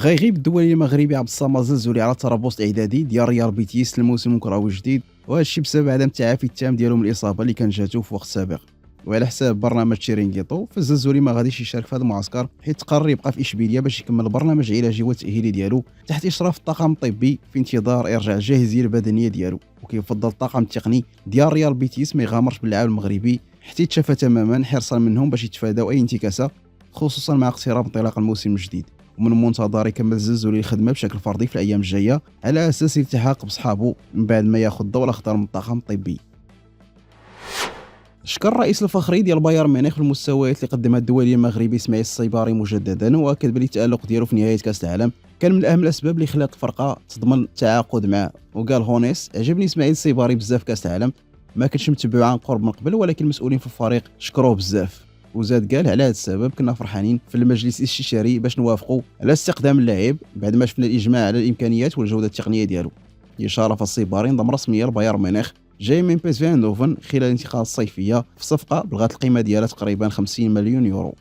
غيغيب الدولي المغربي عبد الصمد الزلزولي على التربص الاعدادي ديال ريال بيتيس للموسم الكروي الجديد، وهذا الشيء بسبب عدم التعافي التام ديالو من الاصابه اللي كان جاتو في وقت سابق. وعلى حساب برنامج تشيرينغيتو فالزلزولي ما غاديش يشارك في هذا المعسكر، حيت قرر يبقى في اشبيليه باش يكمل البرنامج العلاجي والتاهيلي ديالو تحت اشراف الطاقم الطبي في انتظار ارجاع الجاهزيه البدنيه ديالو. وكيفضل الطاقم التقني ديال ريال بيتيس ما يغامرش باللاعب المغربي حتى يتشافى تماما، حرصا منهم باش يتفاداو اي انتكاسه، خصوصا مع اقتراب انطلاق الموسم الجديد. ومن المنتظر يكمل الزلزولي الخدمه بشكل فردي في الايام الجايه على اساس الالتحاق بصحابه من بعد ما ياخذ الضوء الاخضر من الطاقم الطبي. شكر الرئيس الفخري ديال بايرن ميونخ في المستويات اللي قدمها الدولي المغربي اسماعيل الصيباري مجددا، واكد بلي التالق ديالو في نهايه كاس العالم كان من اهم الاسباب اللي خلات الفرقه تضمن التعاقد معه. وقال هونيس: عجبني اسماعيل الصيباري بزاف كاس العالم، ما كنتش متبعه عن قرب من قبل، ولكن المسؤولين في الفريق شكروه بزاف. وزاد قال: على هذا السبب كنا فرحانين في المجلس الاستشاري باش نوافقوا على استقدام اللاعب بعد ما شفنا الاجماع على الامكانيات والجوده التقنيه ديالو. اشاره الصيباري انضم رسميا لبايرن ميونخ جاي من بيس في اندوفن خلال الانتقالات الصيفيه في صفقه بلغت القيمه ديالها تقريبا 50 مليون يورو.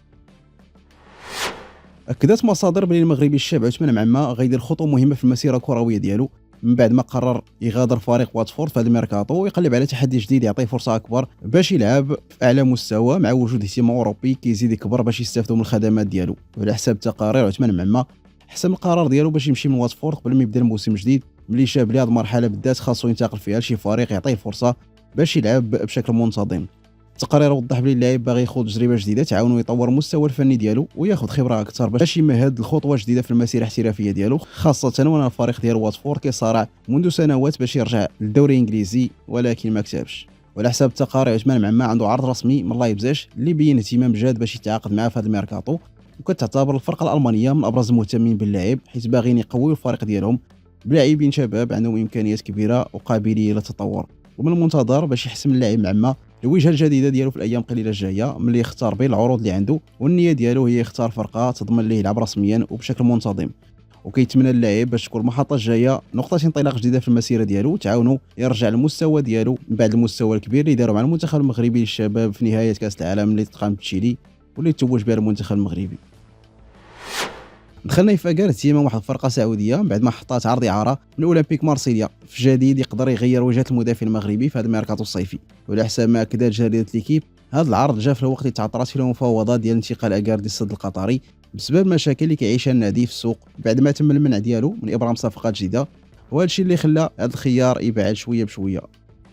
اكدت مصادر بلي المغربي الشاب عثمان معما غيدير خطوه مهمه في المسيره الكرويه ديالو من بعد ما قرر يغادر فريق واتفورد في هذا الميركاتو ويقلب على تحدي جديد يعطيه فرصه اكبر باش يلعب في اعلى مستوى، مع وجود اهتمام اوروبي كيزيد يكبر باش يستافدوا من الخدمات ديالو. وعلى حساب التقارير عثمان معما حسم القرار ديالو باش يمشي من واتفورد قبل ما يبدا الموسم الجديد، ملي شاف لي هذه المرحله بالذات خاصو ينتقل فيها لشي فريق يعطيه الفرصه باش يلعب بشكل منتظم. التقرير وضح بلي اللاعب باغي يخوض تجربه جديده تعاونو يطور المستوى الفني ديالو وياخذ خبره اكثر باش يمهد لخطوه جديده في المسيره الاحترافيه ديالو، خاصه وانا الفريق ديال واتفورد كيصارع منذ سنوات باش يرجع للدوري الانجليزي ولكن ما كتبش. وعلى حساب التقارير عثمان معما عنده عرض رسمي من لايبزيج اللي بين اهتمام جاد باش يتعاقد معاه في هذا الميركاتو، وكتعتبر الفرقه الالمانيه من ابرز المهتمين باللاعب حيت باغيين يقويوا الفريق ديالهم بلاعبين شباب عندهم امكانيات كبيره وقابليه للتطور. ومن المنتظر باش يحسم اللاعب معما الوجهه الجديده ديالو في الايام القليله الجايه ملي يختار بين العروض اللي عنده، والنيه ديالو هي يختار فرقه تضمن ليه يلعب رسميا وبشكل منتظم. وكيتمنى اللاعب باش تكون المحطه الجايه نقطه انطلاق جديده في المسيره ديالو تعاونوا يرجع للمستوى ديالو من بعد المستوى الكبير اللي داروا مع المنتخب المغربي للشباب في نهايه كاس العالم اللي تقام في تشيلي واللي توج بها المنتخب المغربي. دخلنا يفاقر اهتمام واحد الفرقه سعوديه بعد ما حطات عرض اعاره من اولمبيك مارسيليا في جديد يقدر يغير وجهه المدافع المغربي في هذا الميركاتو الصيفي. وعلى حسب ما اكدت جريده ليكيب هذا العرض جاء في الوقت اللي تعطرت فيه المفاوضات ديال انتقال اكاردي السد القطري بسبب المشاكل اللي كيعيشها النادي في السوق بعد ما تم المنع ديالو من ابرام صفقات جديده، وهذا الشيء اللي خلى هذا الخيار يبعد شويه بشويه.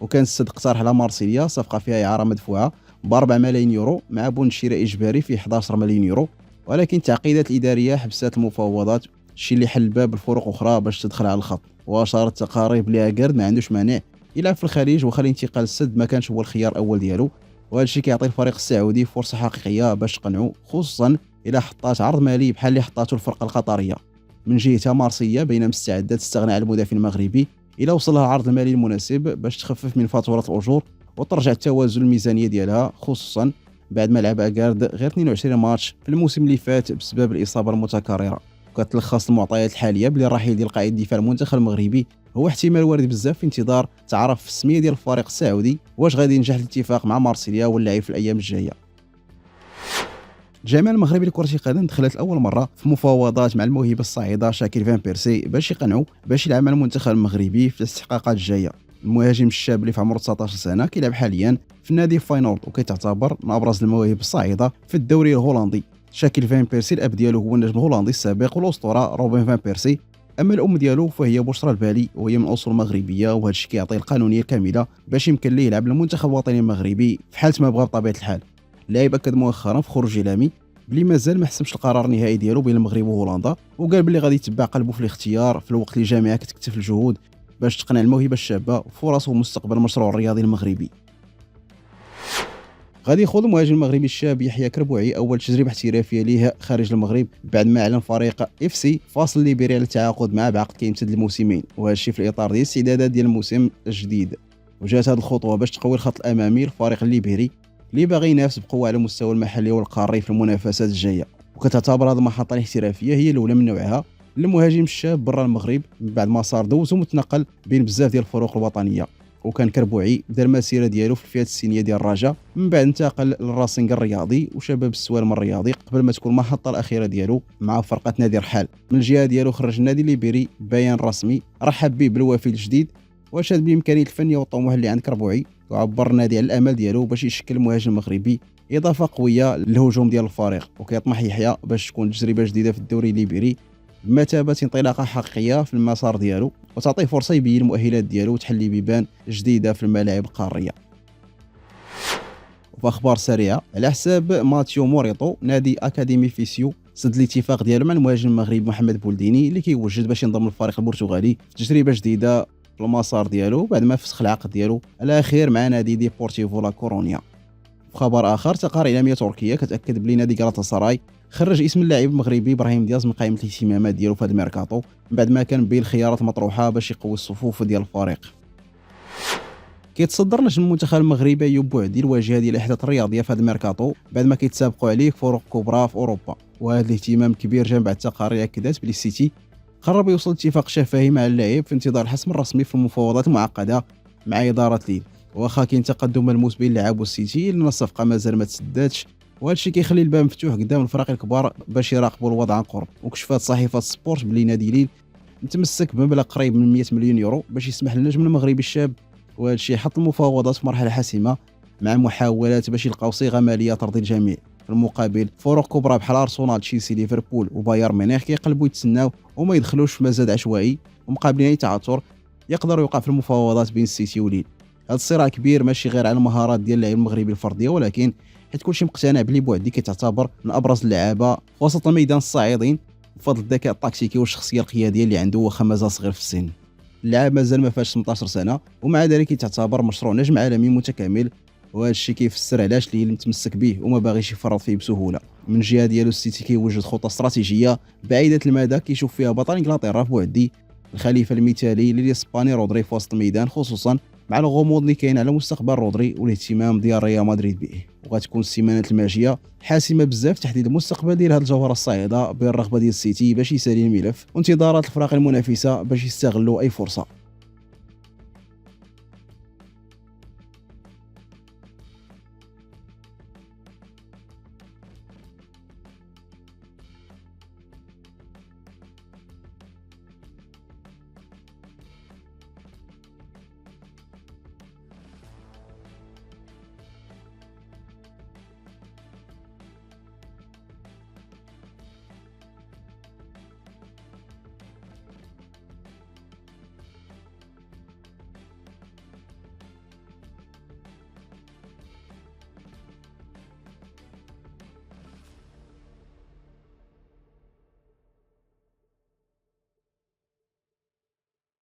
وكان السد اقترح على مارسيليا صفقه فيها اعاره مدفوعه ب 4 ملايين يورو مع بون شراء اجباري في 11 مليون يورو، ولكن التعقيدات الاداريه حبست المفاوضات، الشيء اللي حل باب الفرق اخرى باش تدخل على الخط. واشارت التقارير بلي اكارد ما عندوش مانع يلعب في الخليج وخلي انتقال السد ما كانش هو الخيار الاول ديالو، وهذا الشيء كيعطي الفريق السعودي فرصه حقيقيه باش تقنعوا، خصوصا الى حطات عرض مالي بحال اللي حطاته الفرقه القطريه. من جهتها مارسيليا بين مستعده تستغنى عن المدافع المغربي الى وصلها العرض المالي المناسب باش تخفف من فاتوره الاجور وترجع التوازن الميزانيه ديالها، خصوصا بعد ما لعب اكارد غير 22 ماتش في الموسم اللي فات بسبب الاصابه المتكرره. وكتلخص المعطيات الحاليه بلي الرحيل ديال قائد دفاع المنتخب المغربي هو احتمال وارد بزاف في انتظار تعرف في السميه ديال الفريق السعودي واش غادي ينجح الاتفاق مع مارسيليا واللاعب في الايام الجايه. الجامعه المغربي لكره القدم دخلت لاول مره في مفاوضات مع الموهبه الصاعده شاكير فان بيرسي باش يقنعوا باش يلعب مع المنتخب المغربي في الاستحقاقات الجايه. المهاجم الشاب اللي في عمره 19 سنه كيلعب حاليا في نادي فاينورد وكيتعتبر من ابرز المواهب الصاعده في الدوري الهولندي. شاكيل فان بيرسي الاب ديالو هو النجم الهولندي السابق والاسطوره روبن فان بيرسي، اما الام ديالو فهي بشرى البالي وهي من اصول مغربيه، وهذا الشيء كيعطيه القانونيه الكامله باش يمكن ليه يلعب للمنتخب الوطني المغربي في حاله ما بغى بطبيعه الحال. اللاعب اكد مؤخرا في خروج اعلامي بلي مازال ما حسمش القرار النهائي ديالو بين المغرب وهولندا، وقال بلي غادي يتبع قلبه في الاختيار في الوقت اللي الجامعه كتكثف الجهود باش تقنع الموهبه الشابه وفرص ومستقبل المشروع الرياضي المغربي. غادي يخوض المهاجم المغربي الشاب يحيى كربوعي اول تجربه احترافيه ليه خارج المغرب بعد ما اعلن فريق اف سي فاصل ليبيريا للتعاقد معه بعقد كيمتد لموسمين، وهذا الشيء في الاطار ديال الاستعدادات ديال الموسم الجديد. وجات هذه الخطوه باش تقوي الخط الامامي للفريق الليبيري اللي باغي ينافس بقوه على المستوى المحلي والقاري في المنافسات الجايه. وكتعتبر هذه المحطه الاحترافيه هي الاولى من نوعها للمهاجم الشاب برا المغرب من بعد ما صار دوز ومتنقل بين بزاف ديال الفروق الوطنيه. وكان كربوعي بدا المسيره ديالو في الفئات السنيه ديال الرجاء، من بعد انتقل للراسنج الرياضي وشباب السوالم الرياضي قبل ما تكون المحطه الاخيره ديالو مع فرقه نادي الرحال. من الجهه ديالو خرج النادي الليبيري بيان رسمي رحب به بالوفد الجديد واشاد بالامكانيات الفنيه والطموح اللي عند كربوعي، وعبر النادي على الامل ديالو باش يشكل مهاجم مغربي اضافه قويه للهجوم ديال الفريق، وكيطمح يحيى باش تكون تجربه جديده في الدوري الليبيري بمثابه انطلاقه حقيقيه في المسار ديالو وتعطيه فرصه يبين المؤهلات ديالو وتحلي بيبان جديده في الملاعب القاريه. وفي اخبار سريعه على حساب ماتيو موريتو، نادي اكاديمي فيسيو سد الاتفاق ديالو مع المهاجم المغربي محمد بولديني اللي كيوجد باش ينضم للفريق البرتغالي في تجربه جديده في المسار ديالو بعد ما فسخ العقد ديالو الاخير مع نادي ديبورتيفو لا كورونيا. في خبر اخر، تقارير اعلاميه تركيه كتاكد بلي نادي غالاتاساراي خرج اسم اللاعب المغربي ابراهيم دياز من قائمه الاهتمامات ديالو في هذا الميركاتو بعد ما كان بين الخيارات المطروحه باش يقوي الصفوف ديال الفريق. كيتصدر نجم المنتخب المغربي ايوب بوعدي الواجهه ديال الاحداث الرياضيه في هذا الميركاتو بعد ما كيتسابقوا عليه فرق كبرى في اوروبا، وهذا الاهتمام كبير جنب التقارير اكدت بلي السيتي قرب يوصل اتفاق شفهي مع اللاعب في انتظار الحسم الرسمي في المفاوضات المعقده مع اداره ليل. واخا كاين تقدم ملموس بين اللاعب والسيتي لان الصفقه مازال ما تسداتش، وهذا الشيء كيخلي الباب مفتوح قدام الفرق الكبار باش يراقبوا الوضع عن قرب. وكشفت صحيفه سبورت بلي نادي ليل متمسك بمبلغ قريب من 100 مليون يورو باش يسمح للنجم المغربي الشاب، وهذا الشيء حط المفاوضات في مرحله حاسمه مع محاولات باش يلقاو صيغه ماليه ترضي الجميع. في المقابل فرق كبرى بحال ارسنال، تشيلسي، ليفربول وبايرن ميونخ كيقلبوا يتسناو وما يدخلوش في مزاد عشوائي ومقابلين اي تعثر يقدر يوقع في المفاوضات بين السيتي وليل. هذا الصراع كبير ماشي غير على المهارات ديال اللاعب المغربي الفرديه، ولكن حيت كلشي مقتنع بلي بوعدي كيتعتبر من ابرز اللعابه وسط الميدان الصاعدين بفضل الذكاء التكتيكي والشخصيه القياديه اللي عنده واخا مازال صغير في السن. اللاعب مازال ما فاش 18 سنه ومع ذلك كيتعتبر مشروع نجم عالمي متكامل، وهذا الشيء كيفسر علاش ليل متمسك به وما باغيش يفرط فيه بسهوله. من الجهه ديالو السيتي كيوجد خطه استراتيجيه بعيده المدى كيشوف فيها بطل انجلترا في بوعدي الخليفه المثالي للاسباني رودري في وسط الميدان، خصوصا مع الغموض اللي كاين على مستقبل رودري والاهتمام ديال ريال مدريد به. وغتكون السيمانات الماجيه حاسمه بزاف تحديد المستقبل ديال هذه الجوهره الصاعده بين الرغبه ديال السيتي باش يسالي الملف وانتظارات الفرق المنافسه باش يستغلوا اي فرصه.